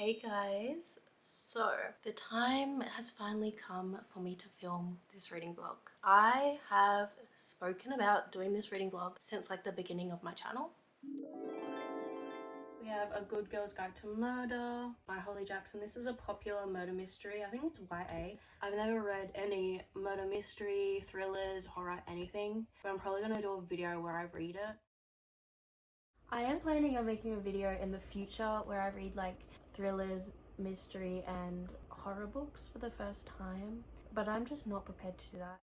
Hey guys, so the time has finally come for me to film this reading vlog. I have spoken about doing this reading vlog since like the beginning of my channel. We have A Good Girl's Guide to Murder by Holly Jackson. This is a popular murder mystery. I think it's YA. I've never read any murder mystery, thrillers, horror, anything, but I'm probably gonna do a video where I read it. I am planning on making a video in the future where I read like thrillers, mystery and horror books for the first time, but I'm just not prepared to do that.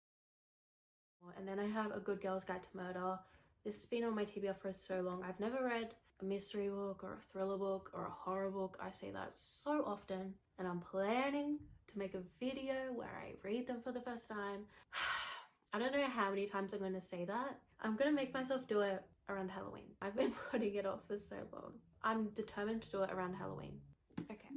And then I have A Good Girl's Guide to Murder. This has been on my TBR for so long. I've never read a mystery book or a thriller book or a horror book. I say that so often, and I'm planning to make a video where I read them for the first time. I don't know how many times I'm going to say that. I'm going to make myself do it around Halloween. I've been putting it off for so long. I'm determined to do it around Halloween. Okay.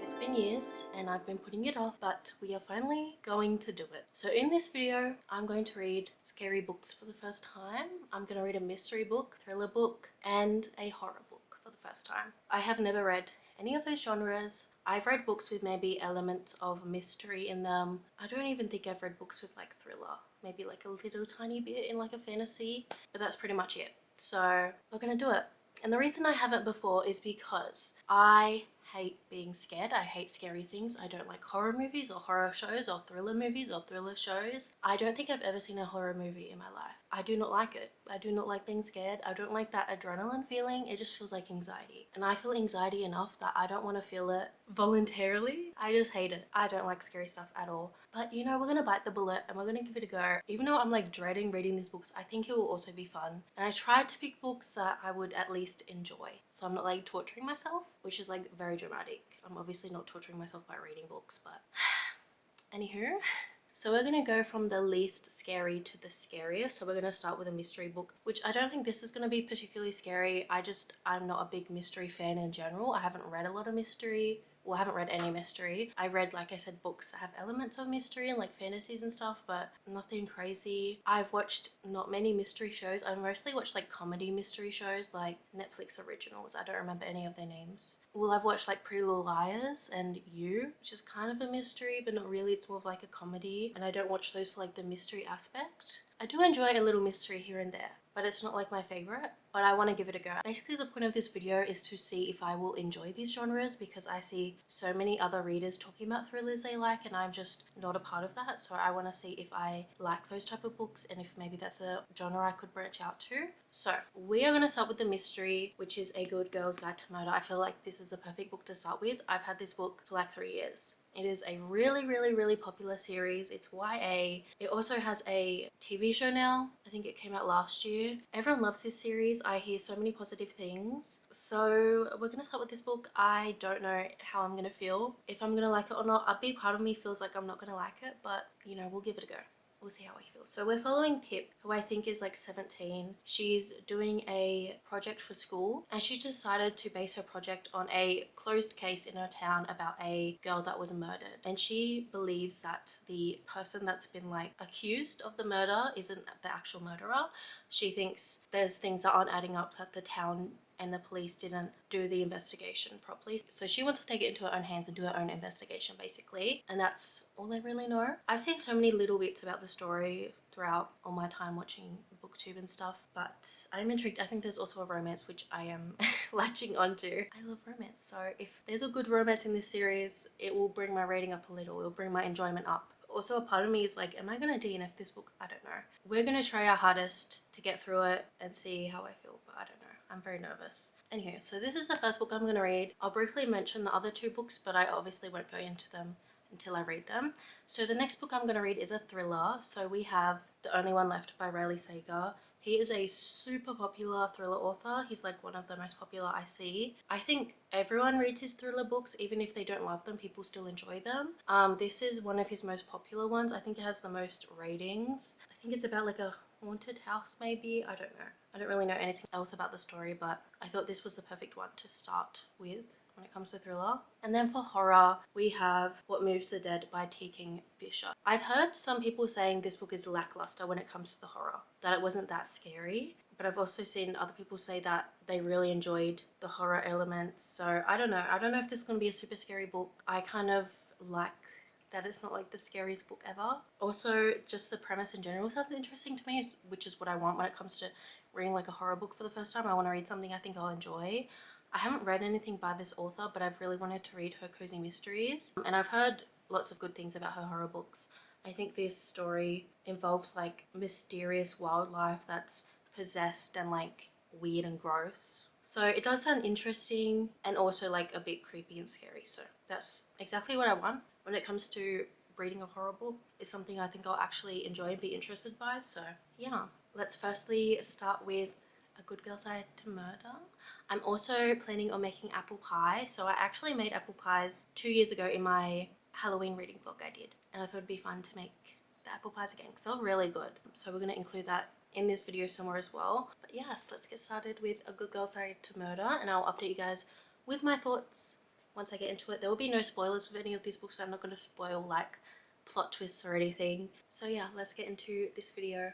It's been years and I've been putting it off, but we are finally going to do it. So in this video, I'm going to read scary books for the first time. I'm going to read a mystery book, thriller book, and a horror book for the first time. I have never read any of those genres. I've read books with maybe elements of mystery in them. I don't even think I've read books with like thriller, maybe like a little tiny bit in like a fantasy, but that's pretty much it. So we're gonna do it. And the reason I haven't before is because I hate being scared. I hate scary things. I don't like horror movies or horror shows or thriller movies or thriller shows. I don't think I've ever seen a horror movie in my life. I do not like it. I do not like being scared. I don't like that adrenaline feeling. It just feels like anxiety. And I feel anxiety enough that I don't want to feel it voluntarily. I just hate it. I don't like scary stuff at all. But you know, we're gonna bite the bullet and we're gonna give it a go. Even though I'm like dreading reading these books, I think it will also be fun. And I tried to pick books that I would at least enjoy. So I'm not like torturing myself, which is like very dramatic. I'm obviously not torturing myself by reading books, but anywho. So we're going to go from the least scary to the scariest. So we're going to start with a mystery book, which I don't think this is going to be particularly scary. I'm not a big mystery fan in general. I haven't read a lot of mystery. Well, I haven't read any mystery. I read, like I said, books that have elements of mystery and like fantasies and stuff, but nothing crazy. I've watched not many mystery shows. I've mostly watched like comedy mystery shows, like Netflix originals. I don't remember any of their names. Well, I've watched like Pretty Little Liars and You, which is kind of a mystery, but not really. It's more of like a comedy, and I don't watch those for like the mystery aspect. I do enjoy a little mystery here and there, but it's not like my favorite, but I want to give it a go. Basically, the point of this video is to see if I will enjoy these genres, because I see so many other readers talking about thrillers they like and I'm just not a part of that. So I want to see if I like those type of books and if maybe that's a genre I could branch out to. So we are going to start with the mystery, which is A Good Girl's Guide to Murder. I feel like this is a perfect book to start with. I've had this book for like 3 years. It is a really popular series. It's YA. It also has a TV show now. I think it came out last year. Everyone loves this series. I hear so many positive things. So we're gonna start with this book. I don't know how I'm gonna feel, if I'm gonna like it or not. A big part of me feels like I'm not gonna like it, but you know, we'll give it a go. We'll see how I feel. So we're following Pip, who I think is like 17. She's doing a project for school and she decided to base her project on a closed case in her town about a girl that was murdered. And she believes that the person that's been like accused of the murder isn't the actual murderer. She thinks there's things that aren't adding up, that the town and the police didn't do the investigation properly. So she wants to take it into her own hands and do her own investigation basically. And that's all I really know. I've seen so many little bits about the story throughout all my time watching booktube and stuff, but I'm intrigued. I think there's also a romance which I am latching onto. I love romance, so if there's a good romance in this series, it will bring my rating up a little. It will bring my enjoyment up. Also, a part of me is like, am I gonna DNF this book? I don't know. We're gonna try our hardest to get through it and see how I feel, but I don't know. I'm very nervous. Anyway, so this is the first book I'm going to read. I'll briefly mention the other 2 books, but I obviously won't go into them until I read them. So the next book I'm going to read is a thriller. So we have The Only One Left by Riley Sager. He is a super popular thriller author. He's like one of the most popular I see. I think everyone reads his thriller books, even if they don't love them, people still enjoy them. This is one of his most popular ones. I think it has the most ratings. I think it's about like a haunted house maybe. I don't know. I don't really know anything else about the story, but I thought this was the perfect one to start with when it comes to thriller. And then for horror, we have What Moves the Dead by t.king. I've heard some people saying this book is lackluster when it comes to the horror, that it wasn't that scary, but I've also seen other people say that they really enjoyed the horror elements. So I don't know. I don't know if this is going to be a super scary book. I kind of like that it's not like the scariest book ever. Also, just the premise in general sounds interesting to me, which is what I want when it comes to reading like a horror book for the first time. I want to read something I think I'll enjoy. I haven't read anything by this author, but I've really wanted to read her cozy mysteries, and I've heard lots of good things about her horror books. I think this story involves like mysterious wildlife that's possessed and like weird and gross. So it does sound interesting and also like a bit creepy and scary. So that's exactly what I want when it comes to reading a horror book. It's something I think I'll actually enjoy and be interested by. So yeah, let's firstly start with A Good Girl's Guide to Murder. I'm also planning on making apple pie. So I actually made apple pies 2 years ago in my Halloween reading vlog I did, and I thought it'd be fun to make the apple pies again because they're really good. So we're going to include that in this video somewhere as well. But yes, let's get started with A Good Girl's Guide to Murder, and I'll update you guys with my thoughts once I get into it. There will be no spoilers with any of these books, so I'm not going to spoil like plot twists or anything. So yeah, let's get into this video.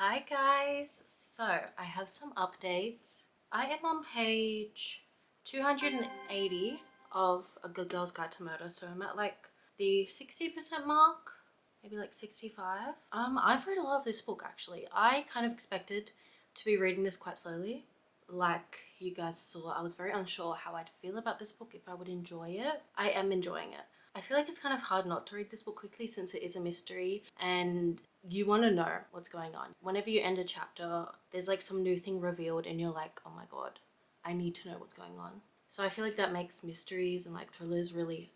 Hi guys, so I have some updates. I am on page 280 of A Good Girl's Guide to Murder, so I'm at like the 60% mark, maybe like 65. I've read a lot of this book actually. I kind of expected to be reading this quite slowly. like you guys saw, I was very unsure how I'd feel about this book, if I would enjoy it. I am enjoying it. I feel like it's kind of hard not to read this book quickly since it is a mystery and you want to know what's going on. Whenever you end a chapter, there's like some new thing revealed and you're like, oh my god, I need to know what's going on. So I feel like that makes mysteries and like thrillers really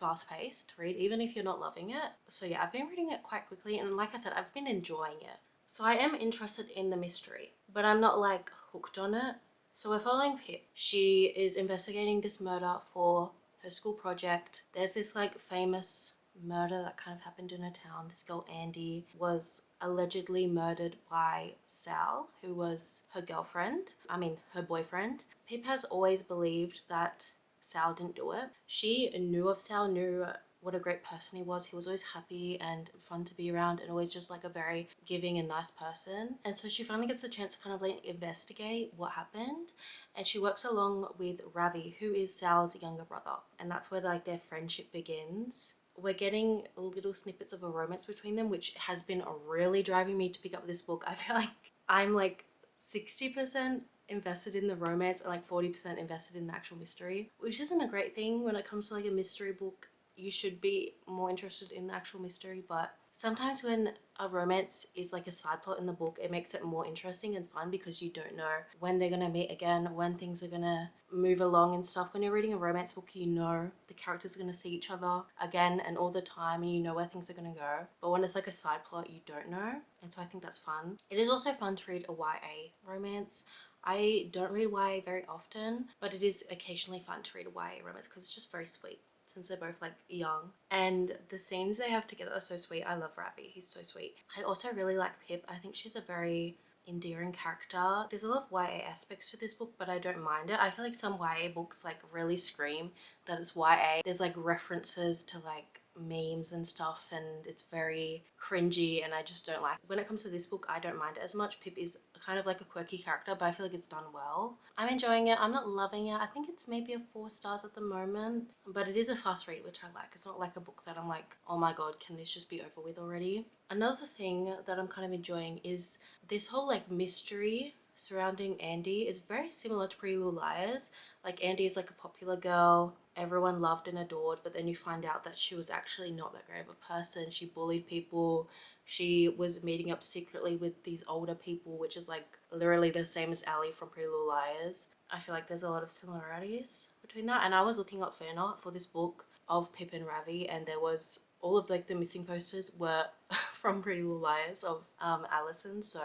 fast-paced to read, even if you're not loving it. So yeah, I've been reading it quite quickly, and like I said, I've been enjoying it. So I am interested in the mystery, but I'm not like hooked on it. So we're following Pip. She is investigating this murder for her school project. There's this like famous murder that kind of happened in her town. This girl Andy was allegedly murdered by Sal, who was her her boyfriend. Pip has always believed that Sal didn't do it. She knew of Sal, knew what a great person he was. He was always happy and fun to be around and always just like a very giving and nice person. And so she finally gets a chance to kind of like investigate what happened. And she works along with Ravi, who is Sal's younger brother. And that's where like their friendship begins. We're getting little snippets of a romance between them, which has been really driving me to pick up this book. I feel like I'm like 60% invested in the romance and like 40% invested in the actual mystery, which isn't a great thing when it comes to like a mystery book. You should be more interested in the actual mystery, but sometimes when a romance is like a side plot in the book, it makes it more interesting and fun because you don't know when they're gonna meet again, when things are gonna move along and stuff. When you're reading a romance book, you know the characters are gonna see each other again and all the time, and you know where things are gonna go. But when it's like a side plot, you don't know, and so I think that's fun. It is also fun to read a YA romance. I don't read YA very often, but it is occasionally fun to read a YA romance because it's just very sweet, since they're both like young, and the scenes they have together are so sweet. I love Ravi, he's so sweet. I also really like Pip. I think she's a very endearing character. There's a lot of YA aspects to this book, but I don't mind it. I feel like some YA books like really scream that it's YA. There's like references to like memes and stuff, and it's very cringy, and I just don't like it. When it comes to this book, I don't mind it as much. Pip is kind of like a quirky character, but I feel like it's done well. I'm enjoying it. I'm not loving it. I think it's maybe a 4 stars at the moment, but it is a fast read, which I like. It's not like a book that I'm like, oh my god, can this just be over with already? Another thing that I'm kind of enjoying is this whole like mystery surrounding Andy is very similar to Pretty Little Liars. Like Andy is like a popular girl, everyone loved and adored, but then you find out that she was actually not that great of a person. She bullied people. She was meeting up secretly with these older people, which is like literally the same as Ali from Pretty Little Liars. I feel like there's a lot of similarities between that, and I was looking up fan art for this book of Pip and Ravi, and there was all of like the missing posters were from Pretty Little Liars of Alison. So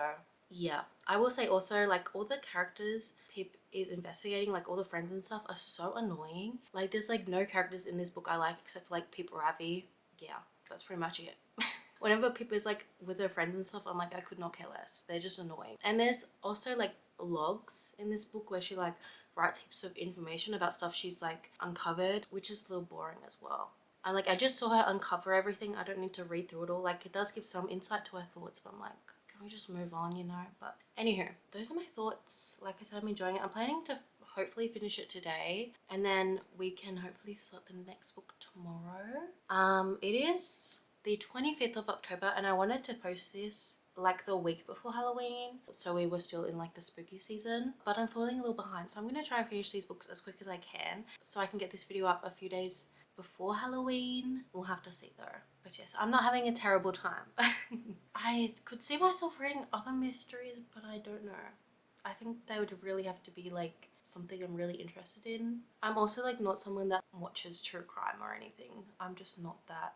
yeah, I will say also like all the characters Pip is investigating, like all the friends and stuff, are so annoying. Like there's like no characters in this book I like except for like Pip, Ravi. Yeah, that's pretty much it. Whenever Pip is like with her friends and stuff, I'm like, I could not care less. They're just annoying. And there's also like logs in this book where she like writes heaps of information about stuff she's like uncovered, which is a little boring as well. I just saw her uncover everything. I don't need to read through it all. Like it does give some insight to her thoughts, but I'm like, can we just move on, you know? But anywho, those are my thoughts. Like I said, I'm enjoying it. I'm planning to hopefully finish it today, and then we can hopefully start the next book tomorrow. It is the 25th of October, and I wanted to post this like the week before Halloween, so we were still in like the spooky season, but I'm falling a little behind, so I'm gonna try and finish these books as quick as I can so I can get this video up a few days before Halloween. We'll have to see though. But yes, I'm not having a terrible time. I could see myself reading other mysteries, but I don't know. I think they would really have to be like something I'm really interested in. I'm also like not someone that watches true crime or anything. I'm just not that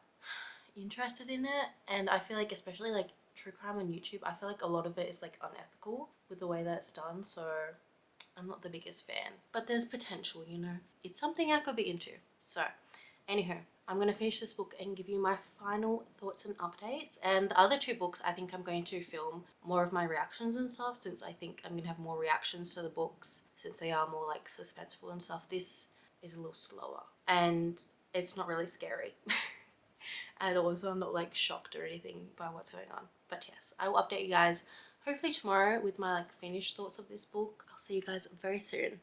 interested in it, and I feel like especially like true crime on YouTube, I feel like a lot of it is like unethical with the way that it's done, so I'm not the biggest fan, but there's potential, you know. It's something I could be into. So anyhow, I'm going to finish this book and give you my final thoughts and updates. And the other 2 books, I think I'm going to film more of my reactions and stuff, since I think I'm going to have more reactions to the books since they are more like suspenseful and stuff. This is a little slower and it's not really scary. And also I'm not like shocked or anything by what's going on. But yes, I will update you guys hopefully tomorrow with my like finished thoughts of this book. I'll see you guys very soon.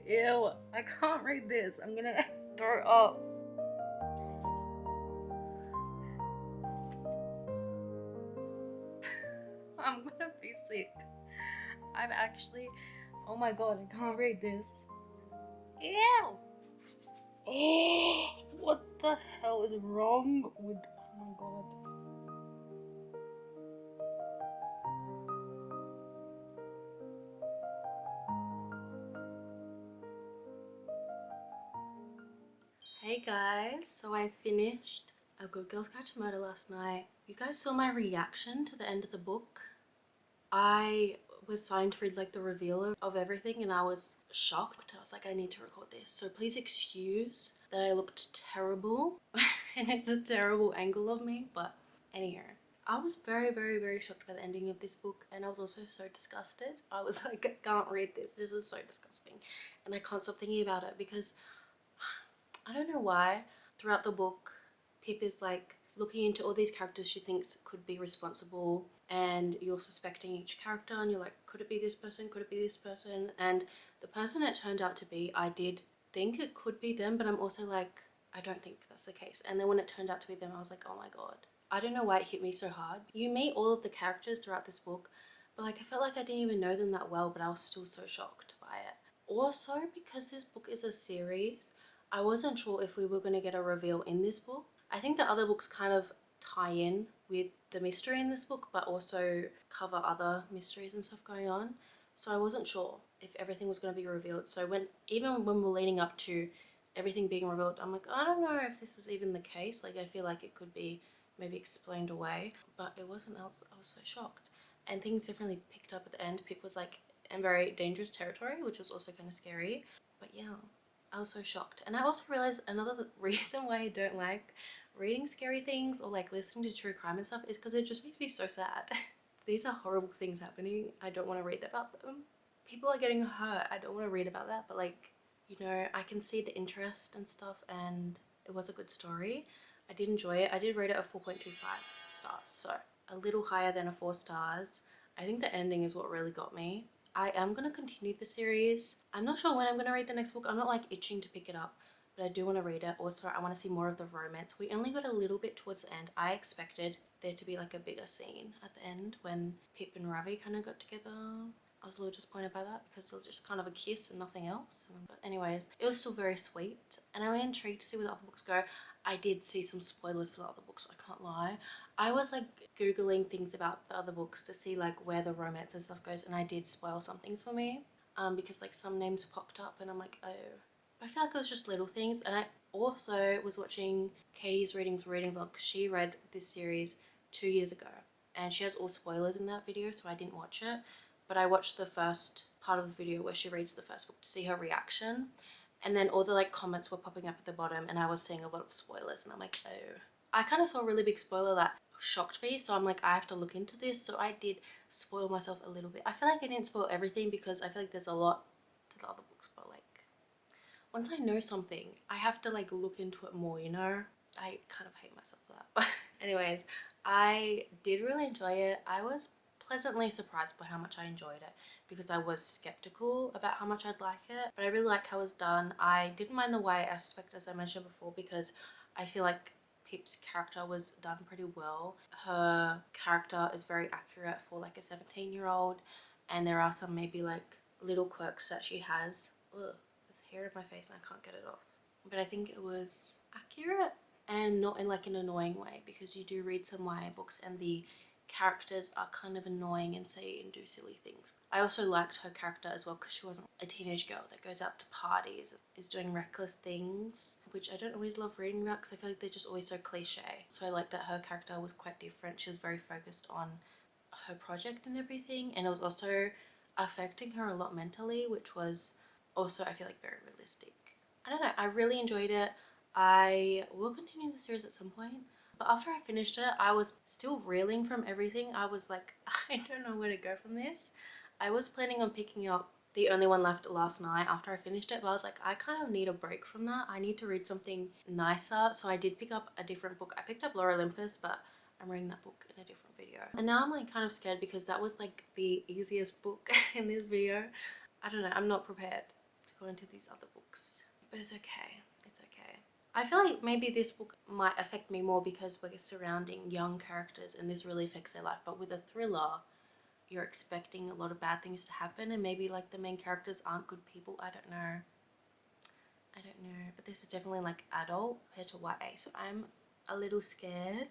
Ew, I can't read this. I'm gonna throw up. I'm gonna be sick. I'm actually, oh my god, I can't read this. Ew! Oh, what the hell is wrong with, oh my god. Hey guys, so I finished A Good Girl's Guide to Murder last night. You guys saw my reaction to the end of the book. I was starting to read like the reveal of everything and I was shocked. I was like, I need to record this. So please excuse that I looked terrible and it's a terrible angle of me, but anyhow. I was very shocked by the ending of this book and I was also so disgusted. I was like, I can't read this. This is so disgusting. And I can't stop thinking about it because I don't know why throughout the book Pip is like looking into all these characters she thinks could be responsible and you're suspecting each character and you're like, could it be this person, could it be this person? And the person it turned out to be, I did think it could be them, but I'm also like, I don't think that's the case. And then when it turned out to be them, I was like, oh my god. I don't know why it hit me so hard. You meet all of the characters throughout this book, but like I felt like I didn't even know them that well, but I was still so shocked by it. Also, because this book is a series, I wasn't sure if we were going to get a reveal in this book. I think the other books kind of tie in with the mystery in this book, but also cover other mysteries and stuff going on. So I wasn't sure if everything was going to be revealed. So even when we're leading up to everything being revealed, I'm like, I don't know if this is even the case. Like I feel like it could be maybe explained away, but it wasn't else. I was so shocked. And things definitely picked up at the end. Pip was like in very dangerous territory, which was also kind of scary. But yeah, I was so shocked. And I also realized another reason why I don't like reading scary things or like listening to true crime and stuff is because it just makes me so sad. These are horrible things happening. I don't want to read about them. People are getting hurt. I don't want to read about that, but like, you know, I can see the interest and stuff and it was a good story. I did enjoy it. I did rate it a 4.25 stars, so a little higher than a 4 stars. I think the ending is what really got me. I am going to continue the series. I'm not sure when I'm going to read the next book. I'm not like itching to pick it up, but I do want to read it. Also, I want to see more of the romance. We only got a little bit towards the end. I expected there to be like a bigger scene at the end when Pip and Ravi kind of got together. I was a little disappointed by that because it was just kind of a kiss and nothing else. But anyways, it was still very sweet and I'm intrigued to see where the other books go. I did see some spoilers for the other books, I can't lie. I was like googling things about the other books to see like where the romance and stuff goes and I did spoil some things for me because like some names popped up and I'm like, oh. I feel like it was just little things. And I also was watching Katie's reading vlog. She read this series 2 years ago and she has all spoilers in that video, so I didn't watch it. But I watched the first part of the video where she reads the first book to see her reaction. And then all the like comments were popping up at the bottom and I was seeing a lot of spoilers and I'm like, oh. I kind of saw a really big spoiler that shocked me, so I'm like, I have to look into this. So I did spoil myself a little bit. I feel like I didn't spoil everything because I feel like there's a lot to the other books, but like once I know something, I have to like look into it more, you know? I kind of hate myself for that. But anyways, I did really enjoy it. I was pleasantly surprised by how much I enjoyed it because I was skeptical about how much I'd like it, but I really like how it was done. I didn't mind the YA aspect, as I mentioned before, because I feel like Pip's character was done pretty well. Her character is very accurate for like a 17-year-old, and there are some maybe like little quirks that she has. Ugh, there's hair in my face and I can't get it off. But I think it was accurate and not in like an annoying way, because you do read some YA books and the characters are kind of annoying and say and do silly things. I also liked her character as well because she wasn't a teenage girl that goes out to parties, is doing reckless things, which I don't always love reading about because I feel like they're just always so cliche. So I like that her character was quite different. She was very focused on her project and everything, and it was also affecting her a lot mentally, which was also, I feel like, very realistic. I don't know, I really enjoyed it. I will continue the series at some point. But after I finished it, I was still reeling from everything. I was like, I don't know where to go from this. I was planning on picking up The Only One Left last night after I finished it, but I was like, I kind of need a break from that. I need to read something nicer. So I did pick up a different book. I picked up Lore Olympus, but I'm reading that book in a different video. And now I'm like kind of scared because that was like the easiest book in this video. I don't know, I'm not prepared to go into these other books. But it's okay. It's okay. I feel like maybe this book might affect me more because we're surrounding young characters and this really affects their life. But with a thriller, you're expecting a lot of bad things to happen, and maybe like the main characters aren't good people. I don't know. But this is definitely like adult compared to YA. So I'm a little scared,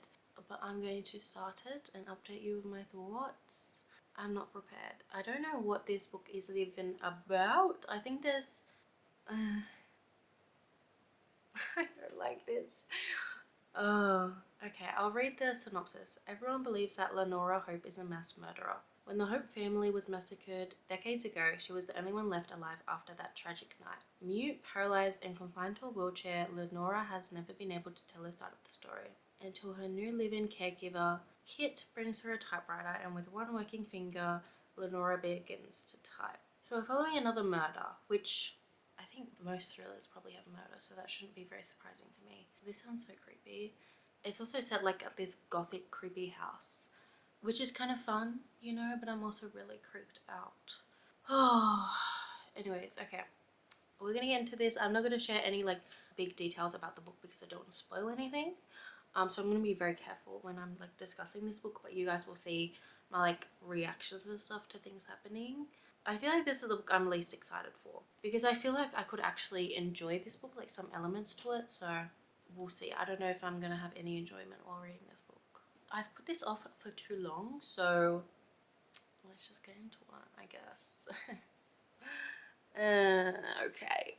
but I'm going to start it and update you with my thoughts. I'm not prepared. I don't know what this book is even about. I think there's... I don't like this. Oh, okay, I'll read the synopsis. Everyone believes that Lenora Hope is a mass murderer. When the Hope family was massacred decades ago, she was the only one left alive after that tragic night. Mute, paralyzed, and confined to a wheelchair, Lenora has never been able to tell her side of the story. Until her new live-in caregiver, Kit, brings her a typewriter, and with one working finger, Lenora begins to type. So we're following another murder, which I think most thrillers probably have murder, so that shouldn't be very surprising to me. This sounds so creepy. It's also set like at this gothic, creepy house, which is kind of fun, you know, but I'm also really creeped out. Oh, anyways, okay. We're gonna get into this. I'm not gonna share any like big details about the book because I don't want to spoil anything. So I'm gonna be very careful when I'm like discussing this book, but you guys will see my like reactions and stuff to things happening. I feel like this is the book I'm least excited for because I feel like I could actually enjoy this book, like some elements to it. So we'll see. I don't know if I'm gonna have any enjoyment while reading this book. I've put this off for too long, so let's just get into it, I guess. Okay.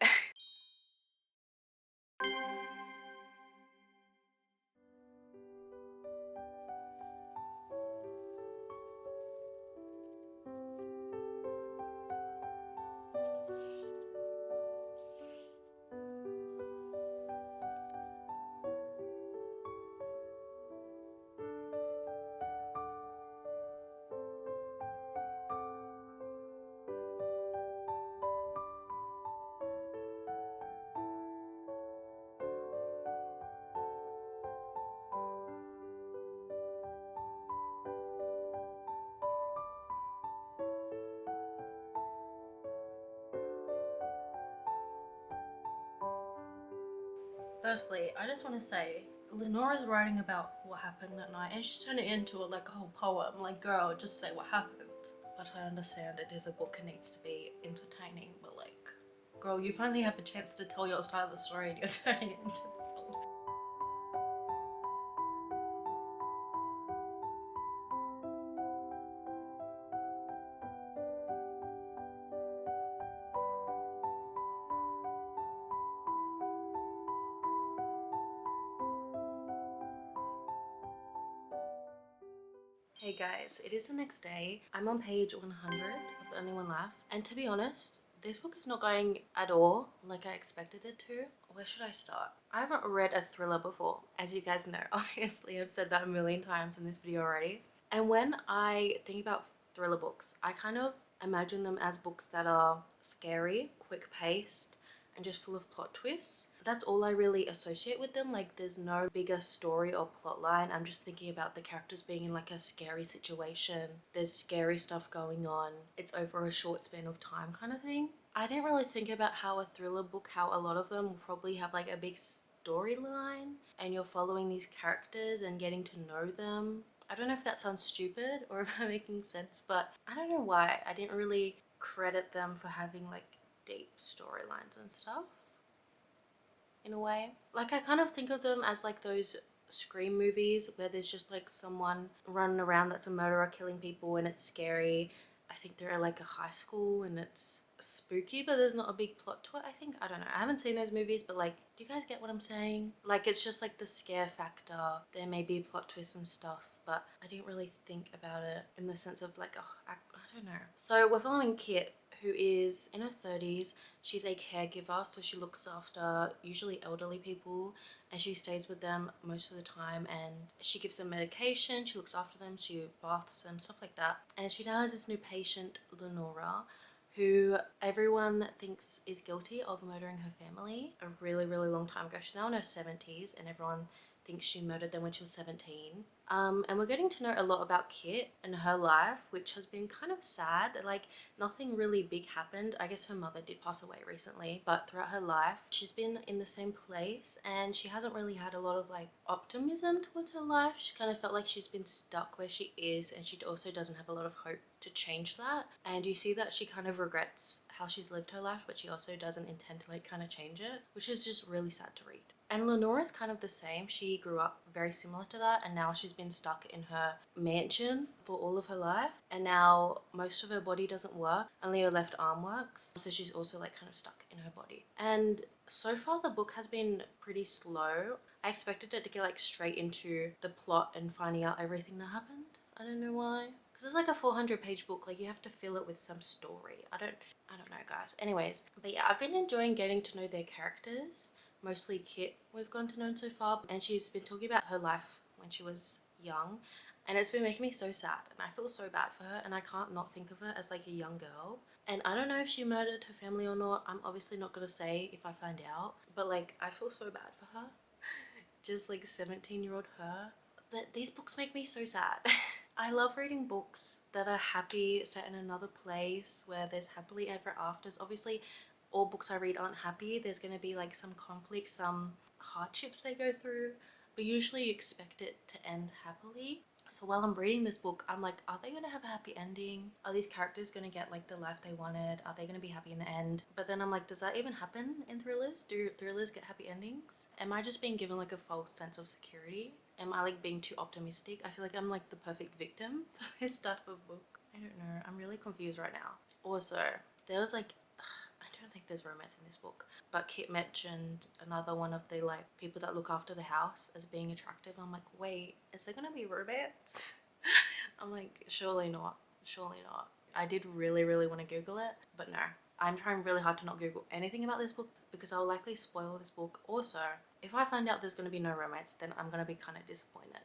Firstly, I just want to say, Lenora's writing about what happened that night and she's turned it into like a whole poem. Like, girl, just say what happened. But I understand it is a book and needs to be entertaining, but like, girl, you finally have a chance to tell your side of the story and you're turning it into this whole... Hey guys, it is the next day. I'm on page 100 of The Only One Left, and to be honest, this book is not going at all like I expected it to. Where should I start? I haven't read a thriller before, as you guys know. Obviously, I've said that a million times in this video already. And when I think about thriller books, I kind of imagine them as books that are scary, quick-paced, and just full of plot twists. That's all I really associate with them. Like, there's no bigger story or plot line. I'm just thinking about the characters being in like a scary situation. There's scary stuff going on. It's over a short span of time kind of thing. I didn't really think about how a thriller book, how a lot of them will probably have like a big storyline and you're following these characters and getting to know them. I don't know if that sounds stupid or if I'm making sense, but I don't know why I didn't really credit them for having like deep storylines and stuff in a way. Like, I kind of think of them as like those Scream movies where there's just like someone running around that's a murderer killing people and it's scary. I think they're at like a high school and it's spooky, but there's not a big plot to it, I think. I don't know, I haven't seen those movies, but like, do you guys get what I'm saying? Like, it's just like the scare factor. There may be plot twists and stuff, but I didn't really think about it in the sense of like, oh, I don't know. So we're following Kit, who is in her 30s. She's a caregiver, so she looks after usually elderly people and she stays with them most of the time, and she gives them medication, she looks after them, she baths them, stuff like that. And she now has this new patient, Lenora, who everyone thinks is guilty of murdering her family a really long time ago. She's now in her 70s and everyone thinks she murdered them when she was 17. And we're getting to know a lot about Kit and her life, which has been kind of sad. Like, nothing really big happened. I guess her mother did pass away recently, but throughout her life she's been in the same place and she hasn't really had a lot of like optimism towards her life. She kind of felt like she's been stuck where she is, and she also doesn't have a lot of hope to change that. And you see that she kind of regrets how she's lived her life, but she also doesn't intend to like kind of change it, which is just really sad to read. And Lenora's kind of the same. She grew up very similar to that, and now she's been stuck in her mansion for all of her life, and now most of her body doesn't work, only her left arm works, so she's also like kind of stuck in her body. And so far the book has been pretty slow. I expected it to get like straight into the plot and finding out everything that happened. I don't know why, because it's like a 400-page book. Like, you have to fill it with some story. I don't know, guys. Anyways, but yeah, I've been enjoying getting to know their characters. Mostly Kit we've gone to know so far, and she's been talking about her life when she was young, and it's been making me so sad, and I feel so bad for her, and I can't not think of her as like a young girl. And I don't know if she murdered her family or not. I'm obviously not gonna say if I find out, but like, I feel so bad for her. Just like 17-year-old her. These books make me so sad. I love reading books that are happy, set in another place where there's happily ever afters. Obviously all books I read aren't happy. There's going to be like some conflict, some hardships they go through, but usually you expect it to end happily. So while I'm reading this book, I'm like, are they going to have a happy ending? Are these characters going to get like the life they wanted? Are they going to be happy in the end? But then I'm like, does that even happen in thrillers? Do thrillers get happy endings? Am I just being given like a false sense of security? Am I like being too optimistic? I feel like I'm like the perfect victim for this type of book. I don't know. I'm really confused right now. Also, there was like, I don't think there's romance in this book, but Kit mentioned another one of the like people that look after the house as being attractive. I'm like, wait, is there gonna be romance? I'm like, surely not, surely not. I did really want to Google it, but no. I'm trying really hard to not Google anything about this book because I'll likely spoil this book. Also, if I find out there's going to be no romance, then I'm going to be kind of disappointed.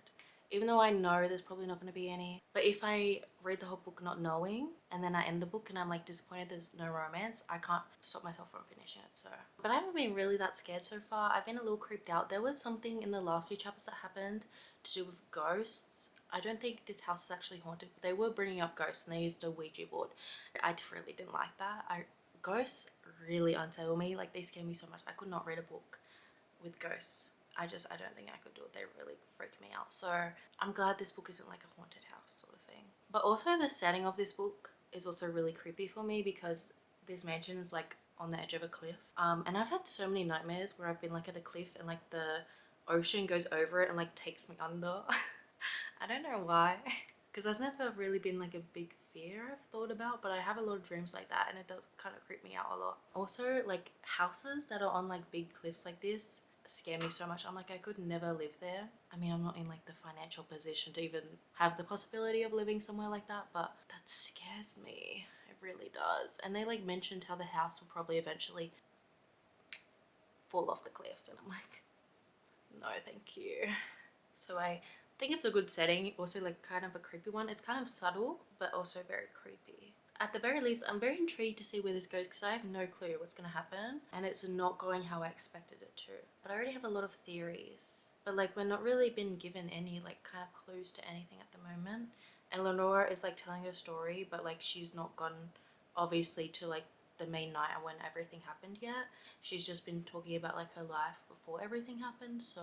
Even though I know there's probably not going to be any. But if I read the whole book not knowing and then I end the book and I'm like disappointed there's no romance, I can't stop myself from finishing it. So, but I haven't been really that scared so far. I've been a little creeped out. There was something in the last few chapters that happened to do with ghosts. I don't think this house is actually haunted, but they were bringing up ghosts and they used a Ouija board. I really didn't like that. Ghosts really unsettle me. Like, they scare me so much. I could not read a book with ghosts. I don't think I could do it. They really freak me out. So I'm glad this book isn't like a haunted house sort of thing. But also the setting of this book is also really creepy for me because this mansion is like on the edge of a cliff. And I've had so many nightmares where I've been like at a cliff and like the ocean goes over it and like takes me under. I don't know why. Because that's never really been like a big fear I've thought about, but I have a lot of dreams like that and it does kind of creep me out a lot. Also, like, houses that are on like big cliffs like this scare me so much. I'm like, I could never live there. I mean, I'm not in like the financial position to even have the possibility of living somewhere like that, but that scares me. It really does. And they like mentioned how the house will probably eventually fall off the cliff, and I'm like, no thank you. So I think it's a good setting. Also like kind of a creepy one. It's kind of subtle but also very creepy. At the very least, I'm very intrigued to see where this goes because I have no clue what's going to happen and it's not going how I expected it to. But I already have a lot of theories, but like we're not really been given any like kind of clues to anything at the moment. And Lenora is like telling her story, but like she's not gone obviously to like the main night when everything happened yet. She's just been talking about like her life before everything happened. So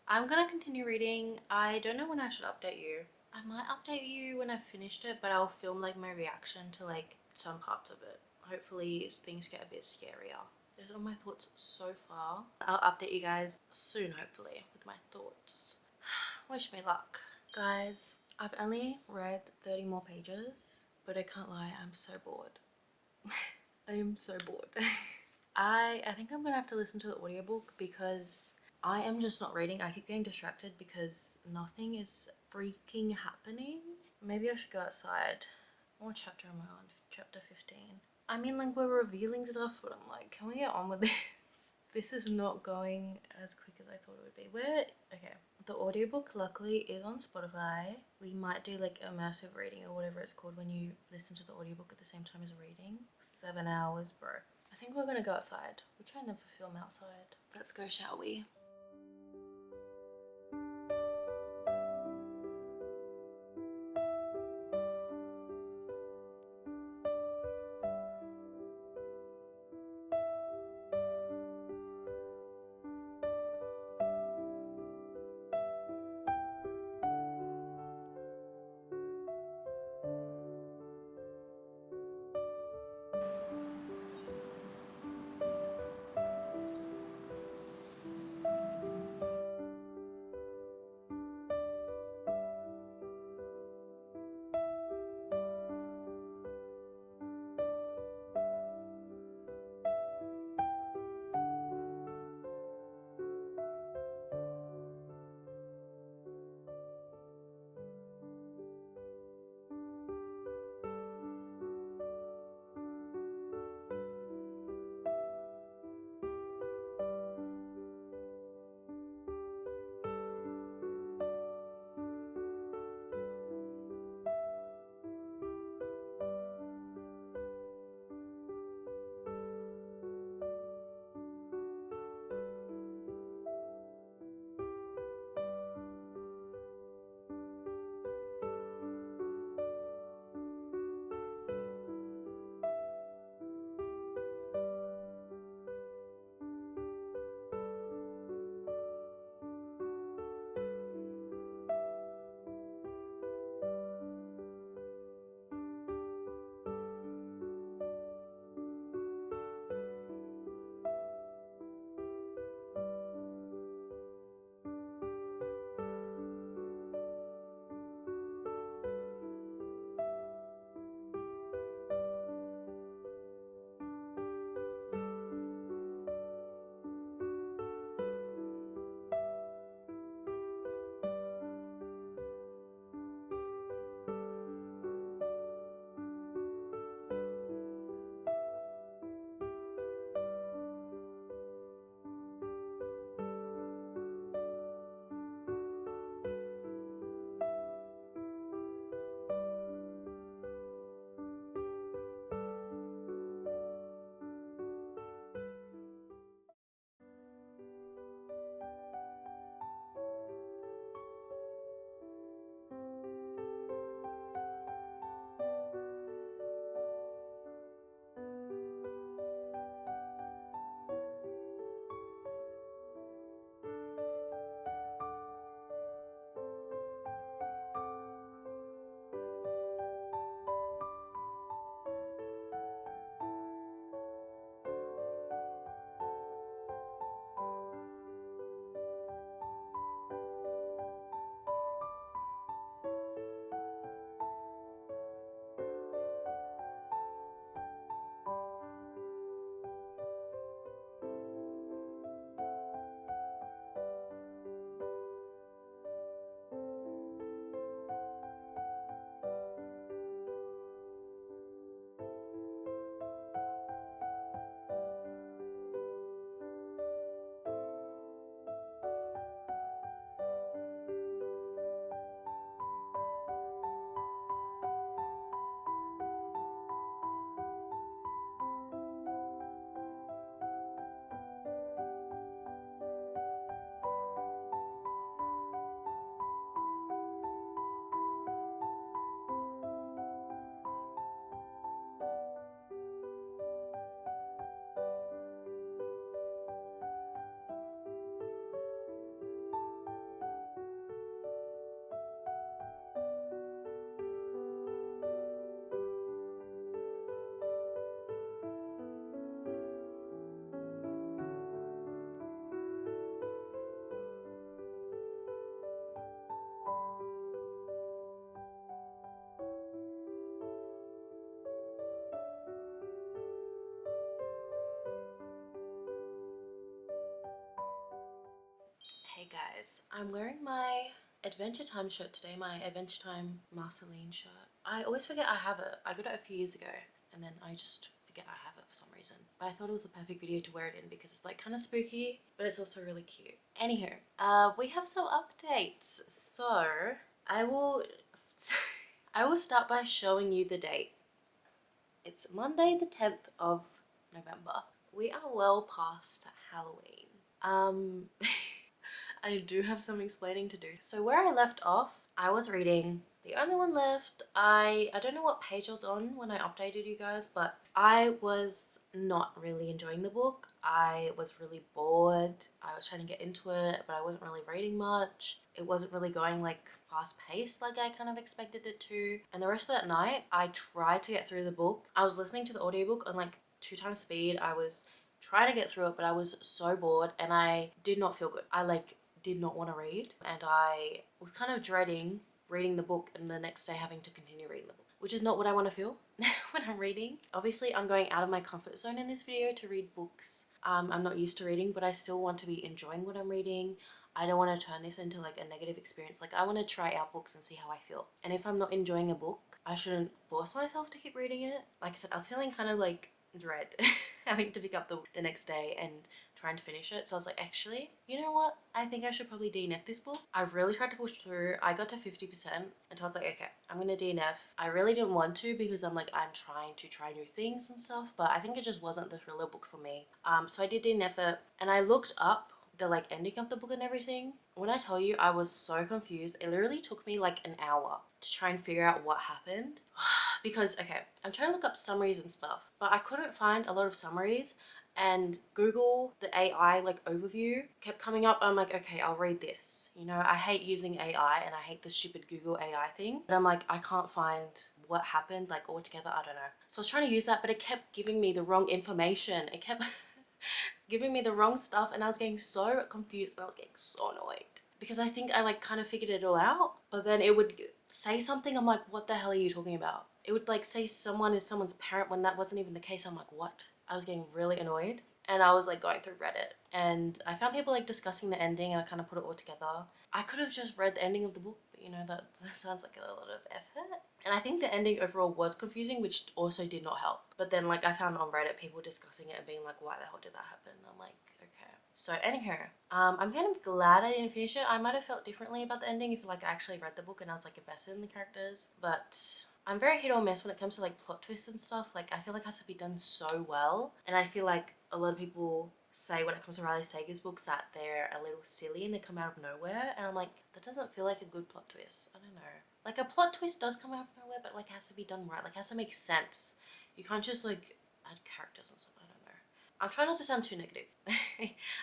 I'm gonna continue reading. I don't know when I should update you. I might update you when I've finished it, but I'll film like my reaction to like some parts of it. Hopefully things get a bit scarier. Those are my thoughts so far. I'll update you guys soon, hopefully, with my thoughts. Wish me luck. Guys, I've only read 30 more pages, but I can't lie, I'm so bored. I am so bored. I think I'm gonna have to listen to the audiobook because I am just not reading. I keep getting distracted because nothing is freaking happening. Maybe I should go outside. What chapter am I on? Chapter 15. I mean, like, we're revealing stuff, but I'm like, can we get on with this? This is not going as quick as I thought it would be. Okay. The audiobook luckily is on Spotify. We might do like immersive reading or whatever it's called when you listen to the audiobook at the same time as reading. 7 hours, bro. I think we're gonna go outside, which I never film outside. Let's go, shall we? guys, I'm wearing my Adventure Time shirt today, my Adventure Time Marceline shirt. I always forget I have it. I got it a few years ago and then I just forget I have it for some reason. But I thought it was the perfect video to wear it in because it's like kind of spooky, but it's also really cute. Anywho, we have some updates. So I will start by showing you the date. It's Monday the 10th of November. We are well past Halloween. I do have some explaining to do. So where I left off, I was reading The Only One Left. I don't know what page I was on when I updated you guys, but I was not really enjoying the book. I was really bored. I was trying to get into it, but I wasn't really reading much. It wasn't really going like fast paced like I kind of expected it to. And the rest of that night, I tried to get through the book. I was listening to the audiobook on like 2x speed. I was trying to get through it, but I was so bored and I did not feel good. I like did not want to read, and I was kind of dreading reading the book and the next day having to continue reading the book, which is not what I want to feel when I'm reading. Obviously, I'm going out of my comfort zone in this video to read books I'm not used to reading, but I still want to be enjoying what I'm reading. I don't want to turn this into like a negative experience. Like I want to try out books and see how I feel. And if I'm not enjoying a book, I shouldn't force myself to keep reading it. Like I said, I was feeling kind of like dread having to pick up the book the next day and trying to finish it. So I was like, actually, you know what? I think I should probably DNF this book. I really tried to push through. I got to 50% until I was like, okay, I'm gonna DNF. I really didn't want to because I'm like, I'm trying to try new things and stuff, but I think it just wasn't the thriller book for me. So I did DNF it, and I looked up the like ending of the book and everything. When I tell you, I was so confused. It literally took me like an hour to try and figure out what happened. Because, okay, I'm trying to look up summaries and stuff, but I couldn't find a lot of summaries, and Google, the AI like overview kept coming up. I'm like, okay, I'll read this. You know, I hate using AI and I hate the stupid Google AI thing, but I'm like, I can't find what happened like altogether. I don't know. So I was trying to use that, but it kept giving me the wrong information. It kept giving me the wrong stuff, and I was getting so confused and I was getting so annoyed because I think I like kind of figured it all out, but then it would say something. I'm like, what the hell are you talking about? It would like say someone is someone's parent when that wasn't even the case. I'm like, what? I was getting really annoyed, and I was like going through Reddit and I found people like discussing the ending, and I kind of put it all together. I could have just read the ending of the book, but you know, that sounds like a lot of effort. And I think the ending overall was confusing, which also did not help. But then like I found on Reddit people discussing it and being like, why the hell did that happen? And I'm like, okay. So anyhow, I'm kind of glad I didn't finish it. I might have felt differently about the ending if like I actually read the book and I was like invested in the characters. But I'm very hit or miss when it comes to like plot twists and stuff. Like I feel like it has to be done so well. And I feel like a lot of people say when it comes to Riley Sager's books that they're a little silly and they come out of nowhere. And I'm like, that doesn't feel like a good plot twist. I don't know. Like a plot twist does come out of nowhere, but like it has to be done right. Like it has to make sense. You can't just like add characters and stuff. I don't know. I'm trying not to sound too negative.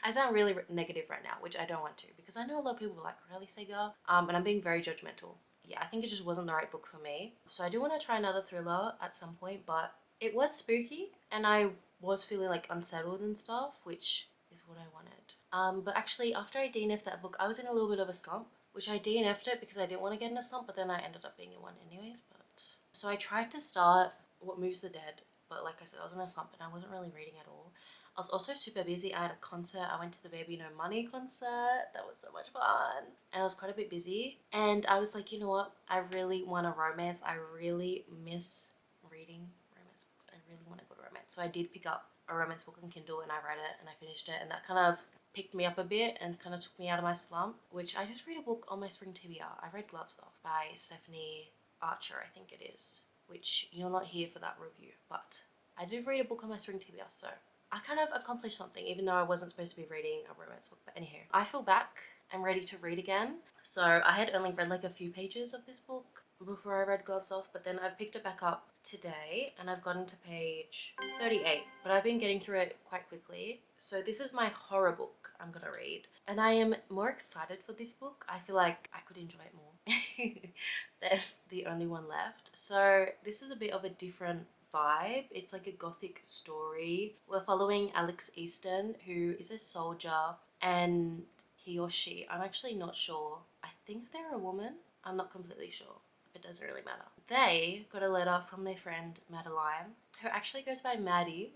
I sound really negative right now, which I don't want to, because I know a lot of people like Riley Sager, and I'm being very judgmental. Yeah, I think it just wasn't the right book for me. So I do want to try another thriller at some point, but it was spooky and I was feeling like unsettled and stuff, which is what I wanted. But actually after I DNF'd that book, I was in a little bit of a slump, which I DNF'd it because I didn't want to get in a slump, but then I ended up being in one anyways. But so I tried to start What Moves the Dead, but like I said, I was in a slump and I wasn't really reading at all. I was also super busy. I had a concert. I went to the Baby No Money concert. That was so much fun. And I was quite a bit busy. And I was like, you know what? I really want a romance. I really miss reading romance books. I really want a good romance. So I did pick up a romance book on Kindle and I read it and I finished it. And that kind of picked me up a bit and kind of took me out of my slump, which I did read a book on my spring TBR. I read Gloves Off by Stephanie Archer, I think it is, which you're not here for that review, but I did read a book on my spring TBR, so I kind of accomplished something, even though I wasn't supposed to be reading a romance book. But anyhow, I feel back. I'm ready to read again. So I had only read like a few pages of this book before I read Gloves Off, but then I've picked it back up today and I've gotten to page 38, but I've been getting through it quite quickly. So this is my horror book I'm gonna read, and I am more excited for this book. I feel like I could enjoy it more than The Only One Left. So this is a bit of a different vibe. It's like a gothic story. We're following Alex Easton, who is a soldier, and he or she, I'm actually not sure. I think they're a woman. I'm not completely sure. It doesn't really matter. They got a letter from their friend Madeline, who actually goes by Maddie.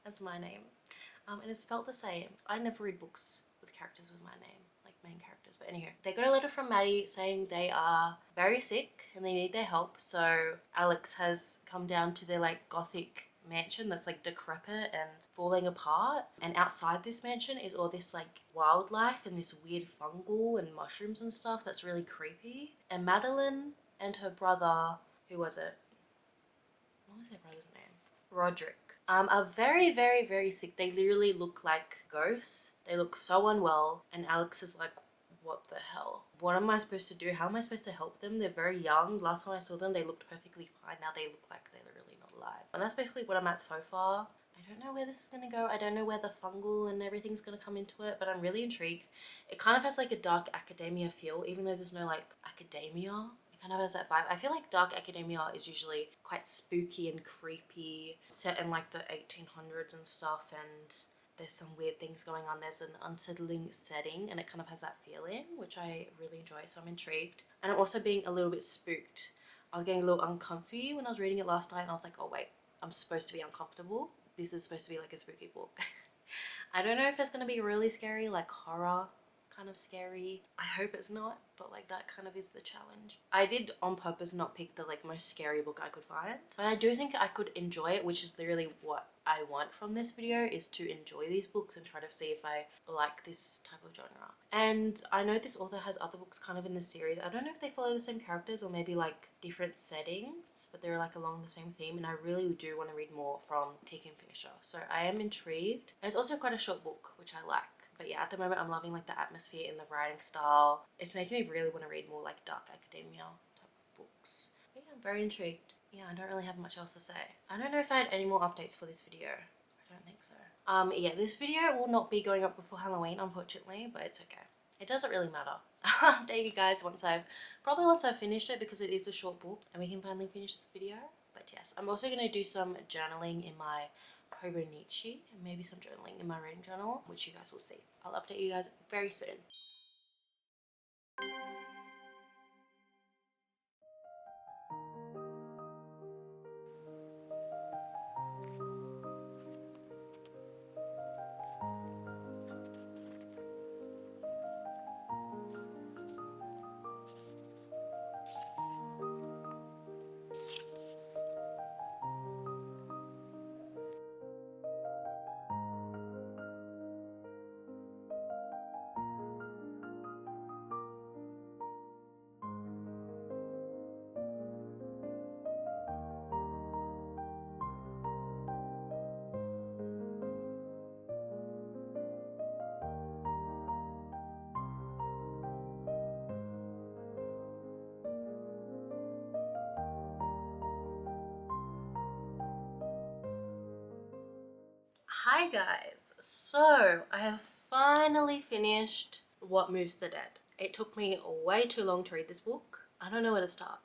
That's my name. And it's spelled the same. I never read books with characters with my name, like main characters. But anyway, they got a letter from Maddie saying they are very sick and they need their help. So Alex has come down to their like gothic mansion that's like decrepit and falling apart, and outside this mansion is all this like wildlife and this weird fungal and mushrooms and stuff that's really creepy. And Madeline and her brother, who was it? What was their brother's name? Roderick. Are very, very, very sick. They literally look like ghosts. They look so unwell, and Alex is like, what the hell? What am I supposed to do? How am I supposed to help them? They're very young. Last time I saw them, they looked perfectly fine. Now they look like they're literally not alive. And that's basically what I'm at so far. I don't know where this is going to go. I don't know where the fungal and everything's going to come into it, but I'm really intrigued. It kind of has like a dark academia feel, even though there's no like academia. It kind of has that vibe. I feel like dark academia is usually quite spooky and creepy, set in like the 1800s and stuff, and there's some weird things going on. There's an unsettling setting, and it kind of has that feeling, which I really enjoy, so I'm intrigued. And I'm also being a little bit spooked. I was getting a little uncomfy when I was reading it last night, and I was like, oh wait, I'm supposed to be uncomfortable. This is supposed to be like a spooky book. I don't know if it's going to be really scary, like horror kind of scary. I hope it's not, but like that kind of is the challenge. I did on purpose not pick the like most scary book I could find, but I do think I could enjoy it, which is literally what I want from this video, is to enjoy these books and try to see if I like this type of genre. And I know this author has other books kind of in the series. I don't know if they follow the same characters or maybe like different settings, but they're like along the same theme, and I really do want to read more from t.king. So I am intrigued. And it's also quite a short book, which I like. But yeah, at the moment I'm loving like the atmosphere and the writing style. It's making me really want to read more like dark academia type of books. But yeah, I'm very intrigued. Yeah, I don't really have much else to say. I don't know if I had any more updates for this video. I don't think so. Yeah, this video will not be going up before Halloween, unfortunately, but it's okay. It doesn't really matter. I'll update you guys once I've finished it, because it is a short book and we can finally finish this video. But yes, I'm also going to do some journaling in my Hobonichi and maybe some journaling in my reading journal, which you guys will see. I'll update you guys very soon. Hi guys, so I have finally finished What Moves the Dead. It took me way too long to read this book. I don't know where to start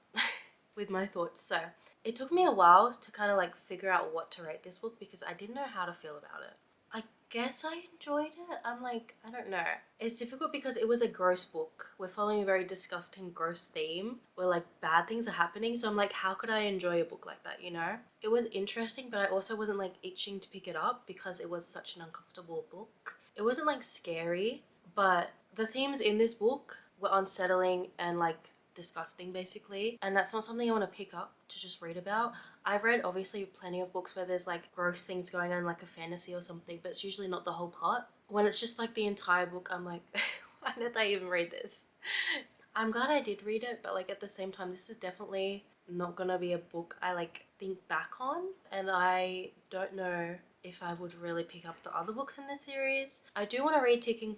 with my thoughts. So it took me a while to kind of like figure out what to rate this book, because I didn't know how to feel about it. I guess I enjoyed it. I'm like, I don't know. It's difficult because it was a gross book. We're following a very disgusting, gross theme where like bad things are happening. So I'm like, how could I enjoy a book like that, you know? It was interesting, but I also wasn't like itching to pick it up because it was such an uncomfortable book. It wasn't like scary, but the themes in this book were unsettling and like disgusting basically, and that's not something I want to pick up to just read about. I've read obviously plenty of books where there's like gross things going on, like a fantasy or something, but it's usually not the whole plot. When it's just like the entire book, I'm like, why did I even read this? I'm glad I did read it, but like at the same time, this is definitely not gonna be a book I like think back on, and I don't know if I would really pick up the other books in this series. I do want to read t.king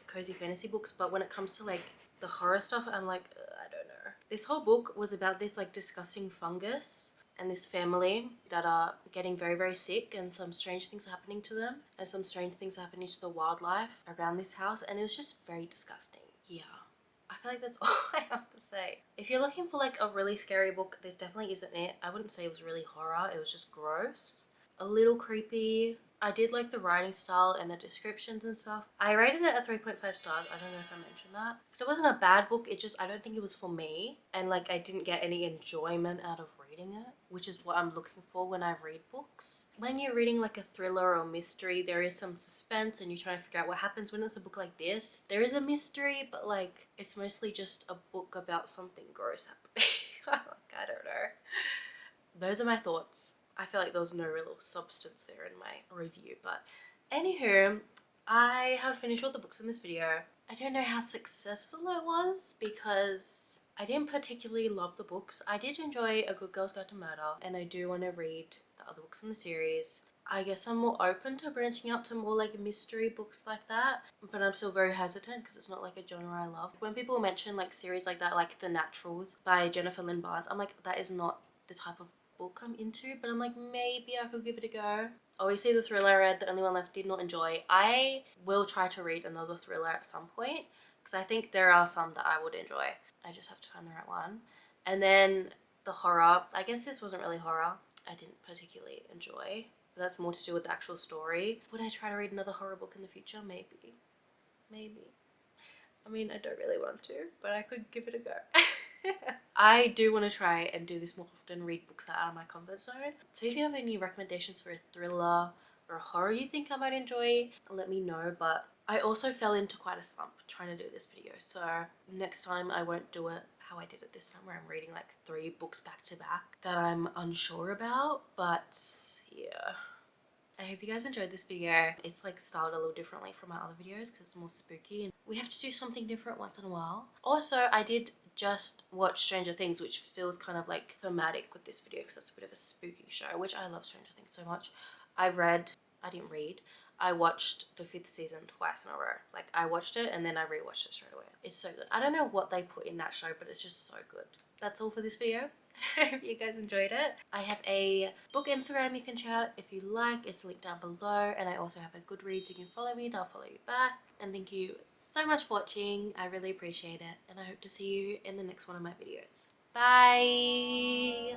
cozy fantasy books, but when it comes to like the horror stuff, I'm like, I don't know. This whole book was about this like disgusting fungus and this family that are getting very, very sick, and some strange things are happening to them, and some strange things are happening to the wildlife around this house, and it was just very disgusting. Yeah. I feel like that's all I have to say. If you're looking for like a really scary book, this definitely isn't it. I wouldn't say it was really horror, it was just gross. A little creepy. I did like the writing style and the descriptions and stuff. I rated it at 3.5 stars. I don't know if I mentioned that. Because it wasn't a bad book, it just, I don't think it was for me. And like I didn't get any enjoyment out of reading it, which is what I'm looking for when I read books. When you're reading like a thriller or mystery, there is some suspense and you're trying to figure out what happens. When it's a book like this, there is a mystery, but like it's mostly just a book about something gross happening. I don't know. Those are my thoughts. I feel like there was no real substance there in my review, but anywho, I have finished all the books in this video. I don't know how successful it was because I didn't particularly love the books. I did enjoy A Good Girl's Guide to Murder, and I do want to read the other books in the series. I guess I'm more open to branching out to more like mystery books like that, but I'm still very hesitant because it's not like a genre I love. When people mention like series like that, like The Naturals by Jennifer Lynn Barnes, I'm like, that is not the type of book I'm into, but I'm like, maybe I could give it a go. Obviously the thriller I read, The Only One Left, did not enjoy. I will try to read another thriller at some point because I think there are some that I would enjoy. I just have to find the right one. And then the horror, I guess this wasn't really horror. I didn't particularly enjoy, but that's more to do with the actual story. Would I try to read another horror book in the future? Maybe. I mean, I don't really want to, but I could give it a go. I do want to try and do this more often, read books out of my comfort zone. So if you have any recommendations for a thriller or a horror you think I might enjoy, let me know. But I also fell into quite a slump trying to do this video, so next time I won't do it how I did it this time, where I'm reading like 3 books back to back that I'm unsure about. But yeah, I hope you guys enjoyed this video. It's like styled a little differently from my other videos because it's more spooky and we have to do something different once in a while. Also, I did just watch Stranger Things, which feels kind of like thematic with this video because it's a bit of a spooky show, which I love Stranger Things so much. I watched the 5th season twice in a row. Like I watched it and then I rewatched it straight away. It's so good. I don't know what they put in that show, but it's just so good. That's all for this video. I hope you guys enjoyed it. I have a book Instagram you can check out if you like. It's linked down below. And I also have a Goodreads. You can follow me and I'll follow you back. And thank you so much for watching. I really appreciate it. And I hope to see you in the next one of my videos. Bye!